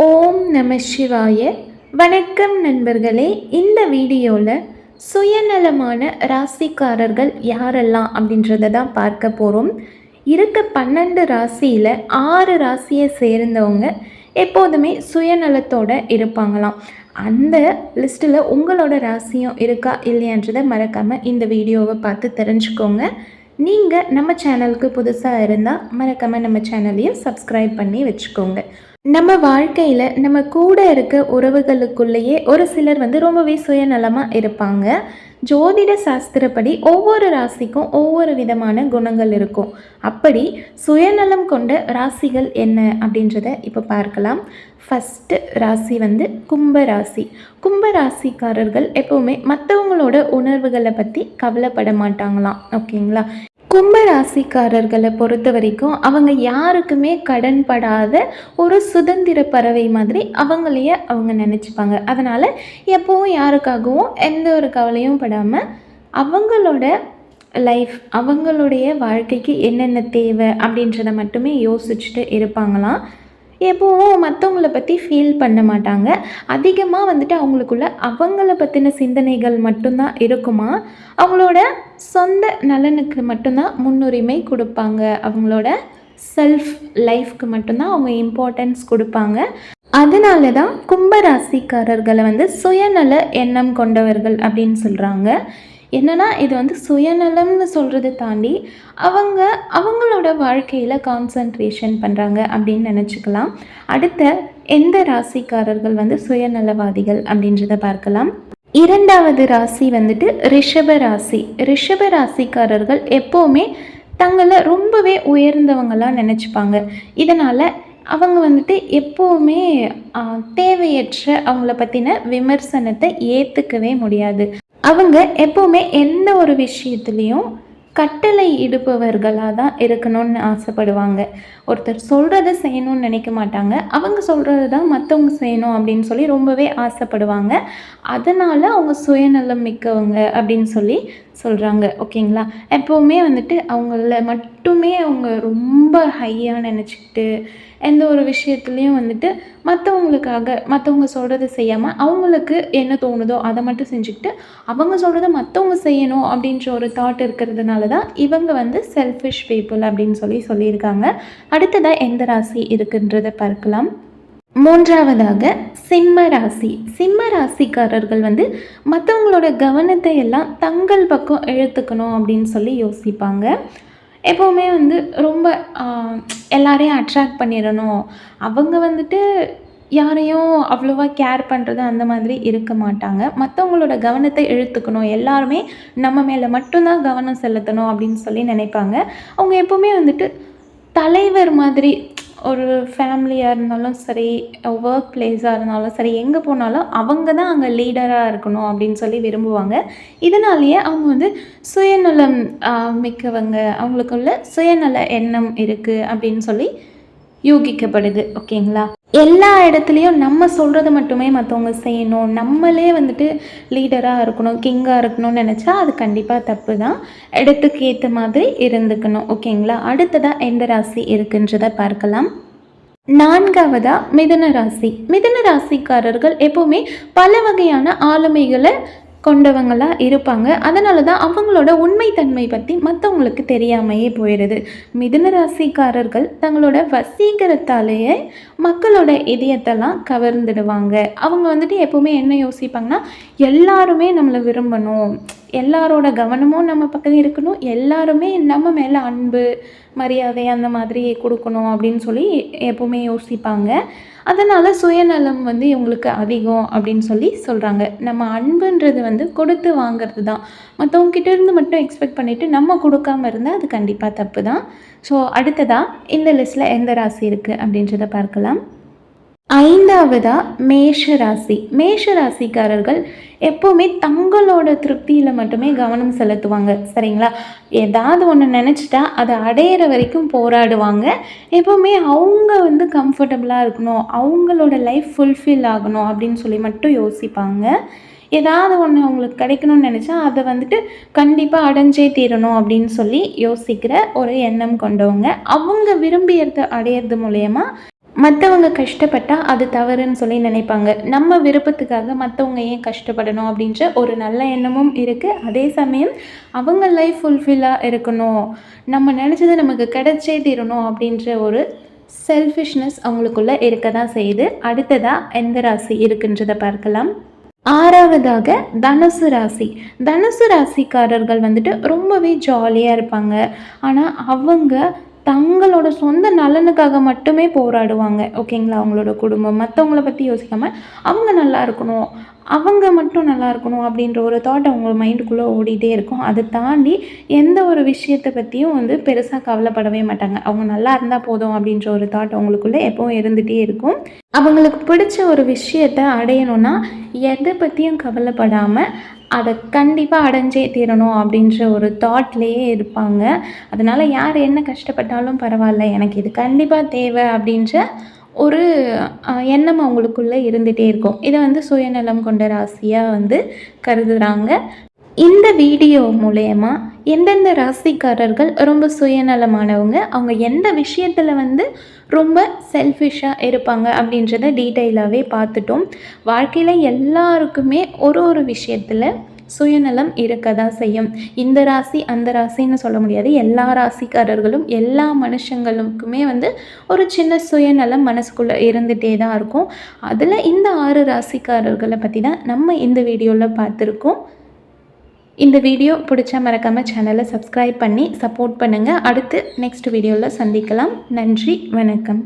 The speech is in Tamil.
ஓம் நம சிவாய. வணக்கம் நண்பர்களே. இந்த வீடியோவில் சுயநலமான ராசிக்காரர்கள் யாரெல்லாம் அப்படின்றத தான் பார்க்க போகிறோம். இருக்க 12 ராசியில் 6 ராசியை சேர்ந்தவங்க எப்போதுமே சுயநலத்தோடு இருப்பாங்களாம். அந்த லிஸ்ட்டில் உங்களோட ராசியும் இருக்கா இல்லையான்றதை மறக்காமல் இந்த வீடியோவை பார்த்து தெரிஞ்சுக்கோங்க. நீங்கள் நம்ம சேனலுக்கு புதுசாக இருந்தால் மறக்காமல் நம்ம சேனலையும் சப்ஸ்கிரைப் பண்ணி வச்சுக்கோங்க. நம்ம வாழ்க்கையில் நம்ம கூட இருக்க உறவுகளுக்குள்ளேயே ஒரு சிலர் ரொம்பவே சுயநலமாக இருப்பாங்க. ஜோதிட சாஸ்திரப்படி ஒவ்வொரு ராசிக்கும் ஒவ்வொரு விதமான குணங்கள் இருக்கும். அப்படி சுயநலம் கொண்ட ராசிகள் என்ன அப்படின்றத இப்போ பார்க்கலாம். ஃபஸ்ட்டு ராசி கும்ப ராசி. கும்ப ராசிக்காரர்கள் எப்போவுமே மற்றவங்களோட உணர்வுகளை பற்றி கவலைப்பட மாட்டாங்களாம். ஓகேங்களா? கும்ப ராசிக்காரர்களை பொறுத்த வரைக்கும் அவங்க யாருக்குமே கடன் படாத ஒரு சுதந்திர பறவை மாதிரி அவங்களையே அவங்க நினச்சிப்பாங்க. அதனால் எப்போவும் யாருக்காகவும் எந்த ஒரு கவலையும் படாமல் அவங்களோட லைஃப், அவங்களுடைய வாழ்க்கைக்கு என்னென்ன தேவை அப்படின்றத மட்டுமே யோசிச்சுட்டு இருப்பாங்களாம். எப்போவும் மற்றவங்கள பற்றி ஃபீல் பண்ண மாட்டாங்க. அதிகமாக அவங்களுக்குள்ள அவங்கள பற்றின சிந்தனைகள் மட்டும்தான் இருக்குமா. அவங்களோட சொந்த நலனுக்கு மட்டும்தான் முன்னுரிமை கொடுப்பாங்க. அவங்களோட செல்ஃப் லைஃப்க்கு மட்டும்தான் அவங்க இம்பார்ட்டன்ஸ் கொடுப்பாங்க. அதனால தான் கும்பராசிக்காரர்களை சுயநல எண்ணம் கொண்டவர்கள் அப்படின்னு சொல்கிறாங்க. என்னென்னா இது சுயநலம்னு சொல்கிறத தாண்டி அவங்களோட வாழ்க்கையில் கான்சன்ட்ரேஷன் பண்ணுறாங்க அப்படின்னு நினச்சிக்கலாம். அடுத்த எந்த ராசிக்காரர்கள் சுயநலவாதிகள் அப்படின்றத பார்க்கலாம். இரண்டாவது ராசி ரிஷப ராசி. ரிஷப ராசிக்காரர்கள் எப்போவுமே தங்களை ரொம்பவே உயர்ந்தவங்களாக நினச்சிப்பாங்க. இதனால் அவங்க எப்போவுமே தேவையற்ற அவங்கள பற்றின விமர்சனத்தை ஏற்றுக்கவே முடியாது. அவங்க எப்போவுமே எந்த ஒரு விஷயத்துலேயும் கட்டளை இடுபவர்களாக தான் இருக்கணும்னு ஆசைப்படுவாங்க. ஒருத்தர் சொல்கிறத செய்யணும்னு நினைக்க மாட்டாங்க. அவங்க சொல்கிறது தான் மற்றவங்க செய்யணும் அப்படின்னு சொல்லி ரொம்பவே ஆசைப்படுவாங்க. அதனால் அவங்க சுயநலம் மிக்கவங்க அப்படின்னு சொல்லி சொல்கிறாங்க. ஓகேங்களா? எப்போவுமே அவங்கள மட்டுமே அவங்க ரொம்ப ஹையாக நினச்சிக்கிட்டு எந்த ஒரு விஷயத்துலேயும் மற்றவங்களுக்காக மற்றவங்க சொல்கிறத செய்யாமல் அவங்களுக்கு என்ன தோணுதோ அதை மட்டும் செஞ்சுக்கிட்டு அவங்க சொல்கிறத மற்றவங்க செய்யணும் அப்படின்ற ஒரு தாட் இருக்கிறதுனால தான் இவங்க செல்ஃபிஷ் பீப்புள் அப்படின்னு சொல்லியிருக்காங்க. அடுத்ததாக எந்த ராசி இருக்குன்றதை பார்க்கலாம். மூன்றாவதாக சிம்ம ராசி. சிம்ம ராசிக்காரர்கள் மற்றவங்களோட கவனத்தை எல்லாம் தங்கள் பக்கம் இழுத்துக்கணும் அப்படின்னு சொல்லி யோசிப்பாங்க. எப்போவுமே ரொம்ப எல்லாரையும் அட்ராக்ட் பண்ணிடணும். அவங்க யாரையும் அவ்வளோவா கேர் பண்ணுறது அந்த மாதிரி இருக்க மாட்டாங்க. மற்றவங்களோட கவனத்தை இழுத்துக்கணும், எல்லாருமே நம்ம மேலே மட்டும்தான் கவனம் செலுத்தணும் அப்படின்னு சொல்லி நினைப்பாங்க. அவங்க எப்போவுமே தலைவர் மாதிரி ஒரு ஃபேமிலியாக இருந்தாலும் சரி, ஒர்க் பிளேஸாக இருந்தாலும் சரி, எங்கே போனாலும் அவங்க தான் அங்கே லீடராக இருக்கணும் அப்படின்னு சொல்லி விரும்புவாங்க. இதனாலேயே அவங்க சுயநலம் மிக்கவங்க, அவங்களுக்குள்ள சுயநல எண்ணம் இருக்குது அப்படின்னு சொல்லி யூகிக்கப்படுது. ஓகேங்களா? எல்லா இடத்துலையும் நம்ம சொல்கிறது மட்டுமே மற்றவங்க செய்யணும், நம்மளே லீடராக இருக்கணும், கிங்காக இருக்கணும்னு நினச்சா அது கண்டிப்பாக தப்பு தான். இடத்துக்கு ஏற்ற மாதிரி இருந்துக்கணும். ஓகேங்களா? அடுத்ததாக எந்த ராசி இருக்குன்றதை பார்க்கலாம். நான்காவதாக மிதுன ராசி. மிதுன ராசிக்காரர்கள் எப்போவுமே பல வகையான ஆளுமைகளை கொண்டவங்களாக இருப்பாங்க. அதனால தான் அவங்களோட உண்மைத்தன்மை பற்றி மற்றவங்களுக்கு தெரியாமையே போயிடுது. மிதுன ராசிக்காரர்கள் தங்களோட வசீகரத்தாலேயே மக்களோட இதயத்தெல்லாம் கவர்ந்துடுவாங்க. அவங்க எப்போவுமே என்ன யோசிப்பாங்கன்னா, எல்லாருமே நம்மளை விரும்பணும், எல்லாரோட கவனமும் நம்ம பக்கம் இருக்கணும், எல்லாருமே நம்ம மேலே அன்பு மரியாதை அந்த மாதிரி கொடுக்கணும் அப்படின்னு சொல்லி எப்போவுமே யோசிப்பாங்க. அதனால் சுயநலம் இவங்களுக்கு அதிகம் அப்படின்னு சொல்லி சொல்கிறாங்க. நம்ம அன்புன்றது கொடுத்து வாங்கிறது தான். மற்றவங்ககிட்ட இருந்து மட்டும் எக்ஸ்பெக்ட் பண்ணிவிட்டு நம்ம கொடுக்காம இருந்தால் அது கண்டிப்பாக தப்பு தான். ஸோ அடுத்ததாக இந்த லிஸ்ட்டில் எந்த ராசி இருக்குது அப்படின்றத பார்க்கலாம். ஐந்தாவதாக மேஷ ராசி. மேஷ ராசிக்காரர்கள் எப்போவுமே தங்களோட திருப்தியில் மட்டுமே கவனம் செலுத்துவாங்க. சரிங்களா? ஏதாவது ஒன்று நினச்சிட்டா அதை அடையிற வரைக்கும் போராடுவாங்க. எப்போவுமே அவங்க கம்ஃபர்டபுளாக இருக்கணும், அவங்களோட லைஃப் ஃபுல்ஃபில் ஆகணும் அப்படின்னு சொல்லி மட்டும் யோசிப்பாங்க. ஏதாவது ஒன்று அவங்களுக்கு கிடைக்கணும்னு நினச்சா அதை கண்டிப்பாக அடைஞ்சே தீரணும் அப்படின்னு சொல்லி யோசிக்கிற ஒரு எண்ணம் கொண்டவங்க. அவங்க விரும்பியதை அடையிறது மூலயமா மற்றவங்க கஷ்டப்பட்டா அது தவறுன்னு சொல்லி நினைப்பாங்க. நம்ம விருப்பத்துக்காக மற்றவங்க ஏன் கஷ்டப்படணும் அப்படின்ற ஒரு நல்ல எண்ணமும் இருக்குது. அதே சமயம் அவங்க லைஃப் ஃபுல்ஃபில்லாக இருக்கணும், நம்ம நினச்சது நமக்கு கிடைச்சே தீரணும் அப்படின்ற ஒரு செல்ஃபிஷ்னஸ் அவங்களுக்குள்ளே இருக்க தான் செய்யுது. அடுத்ததாக எந்த ராசி இருக்குன்றதை பார்க்கலாம். 6வதாக தனுசு ராசி. தனுசு ராசிக்காரர்கள் வந்துட்டு ரொம்பவே ஜாலியாக இருப்பாங்க. ஆனால் அவங்க தங்களோட சொந்த நலனுக்காக மட்டுமே போராடுவாங்க. ஓகேங்களா? அவங்களோட குடும்பம் மற்றவங்கள பற்றி யோசிக்காமல் அவங்க நல்லா இருக்கணும், அவங்க மட்டும் நல்லா இருக்கணும் அப்படின்ற ஒரு தாட் அவங்க மைண்டுக்குள்ளே ஓடிட்டே இருக்கும். அதை தாண்டி எந்த ஒரு விஷயத்தை பற்றியும் வந்து பெருசாக கவலைப்படவே மாட்டாங்க. அவங்க நல்லா இருந்தால் போதும் அப்படின்ற ஒரு தாட் அவங்களுக்குள்ளே எப்பவும் இருந்துகிட்டே இருக்கும். அவங்களுக்கு பிடிச்ச ஒரு விஷயத்தை அடையணும்னா எதை பற்றியும் கவலைப்படாமல் அதை கண்டிப்பாக அடைஞ்சே தீரணும் அப்படின்ற ஒரு தாட்லேயே இருப்பாங்க. அதனால் யார் என்ன கஷ்டப்பட்டாலும் பரவாயில்ல, எனக்கு இது கண்டிப்பாக தேவை அப்படின்ற ஒரு எண்ணம் அவங்களுக்குள்ளே இருந்துகிட்டே இருக்கும். இதை வந்து சுயநலம் கொண்ட ராசியாக வந்து கருதுகிறாங்க. இந்த வீடியோ மூலயமா எந்தெந்த ராசிக்காரர்கள் ரொம்ப சுயநலமானவங்க, அவங்க எந்த விஷயத்தில் வந்து ரொம்ப செல்ஃபிஷாக இருப்பாங்க அப்படின்றத டீட்டெயிலாகவே பார்த்துட்டோம். வாழ்க்கையில் எல்லாருக்குமே ஒரு விஷயத்தில் சுயநலம் இருக்க தான் செய்யும். இந்த ராசி அந்த ராசின்னு சொல்ல முடியாது. எல்லா ராசிக்காரர்களும் எல்லா மனுஷங்களுக்குமே வந்து ஒரு சின்ன சுயநலம் மனசுக்குள்ளே இருந்துகிட்டே தான் இருக்கும். அதில் இந்த 6 ராசிக்காரர்களை பற்றி தான் நம்ம இந்த வீடியோவில் பார்த்துருக்கோம். இந்த வீடியோ பிடிச்சா மறக்காமல் சேனலை சப்ஸ்கிரைப் பண்ணி சப்போர்ட் பண்ணுங்கள். அடுத்து நெக்ஸ்ட் வீடியோவில் சந்திக்கலாம். நன்றி, வணக்கம்.